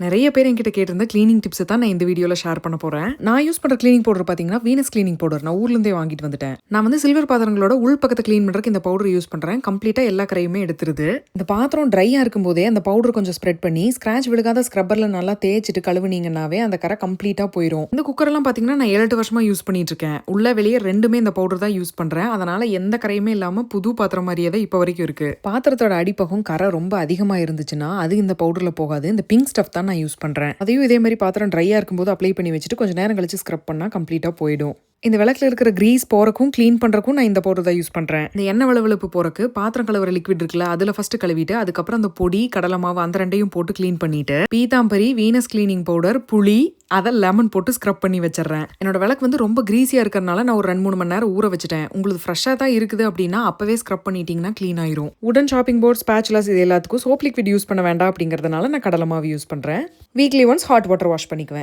நிறைய பேர் என்கிட்ட கேட்டிருந்த கிளீனிங் டிப்ஸ் தான் நான் இந்த வீடியோல ஷேர் பண்ண போறேன். நான் யூஸ் பண்ற கிளீனிங் பவுடர் பாத்தீங்கன்னா வீனஸ் கிளீனிங் பவுடர். நான் ஊர்ல இருந்தே வாங்கிட்டு வந்துட்டேன். நான் வந்து சில்வர் பாத்திரங்களோட உள் பக்கத்தை கிளீன் பண்றதுக்கு இந்த பவுடர் யூஸ் பண்றேன். கம்ப்ளீட்டா எல்லா கரையுமே எடுத்துருது. இந்த பாத்திரம் ட்ரையா இருக்கும் போதே அந்த பவுடர் கொஞ்சம் ஸ்ப்ரெட் பண்ணி ஸ்கிராச் விழுகாத ஸ்க்ரப்பர்ல நல்லா தேய்ச்சிட்டு கழுவுனீங்கன்னாவே அந்த கரை கம்ப்ளீட்டா போயிடும். இந்த குக்கர் எல்லாம் பாத்தீங்கன்னா நான் 7-8 வருஷமா யூஸ் பண்ணிட்டு இருக்கேன். உள்ள வெளியே ரெண்டுமே இந்த பவுடர் தான் யூஸ் பண்றேன். அதனால எந்த கரையுமே இல்லாம புது பாத்திரம் மாதிரியே தான் இப்ப வரைக்கும் இருக்கு. பாத்திரத்தோட அடிப்பகம் கரை ரொம்ப அதிகமா இருந்துச்சுன்னா அது இந்த பவுடர்ல போகாது. இந்த பிங்க் ஸ்டஃப் தான் நான் யூஸ் பண்றேன். அதையும் இதே மாதிரி பாத்திரம் ட்ரையா இருக்கும்போது அப்ளை பண்ணி வச்சுட்டு கொஞ்சம் நேரம் கழிச்சு ஸ்க்ரப் பண்ணா கம்ப்ளீட்டா போயிடும். இந்த விளக்குல இருக்கிற கிரீஸ் போறக்கும் க்ளீன் பண்றக்கும் நான் இந்த பவுடர் தான் யூஸ் பண்றேன். இந்த எண்ணெய் வளவளப்பு போறக்கு பாத்திரம் கழுவுற லிக்விட் இருக்குல்ல, அதுல ஃபர்ஸ்ட் கழுவிட்டு அதுக்கப்புறம் அந்த பொடி கடலை மாவு அந்த ரெண்டையும் போட்டு க்ளீன் பண்ணிட்டு பீதாம்பரி வீனஸ் கிளீனிங் பவுடர் புளி அதை லெமன் போட்டு ஸ்க்ரப் பண்ணி வச்சிடறேன். என்னோட விளக்கு வந்து ரொம்ப கிரீஸியா இருக்கிறதுனால நான் ஒரு 2-3 மணி நேரம் ஊற வச்சுட்டேன். உங்களுக்கு ஃப்ரெஷ்ஷாக தான் இருக்குது அப்படின்னா அப்பவே ஸ்க்ரப் பண்ணிட்டீங்கன்னா க்ளீன் ஆயிரும். உடன் ஷாப்பிங் போர்ட் ஸ்பேச்சுலாஸ் இது எல்லாத்துக்கும் சோப் லிக்விட் யூஸ் பண்ண வேண்டாம் அப்படிங்கிறதுனால நான் கடலை மாவு யூஸ் பண்றேன். Weekly once hot water wash பண்ணிக்குவேன்.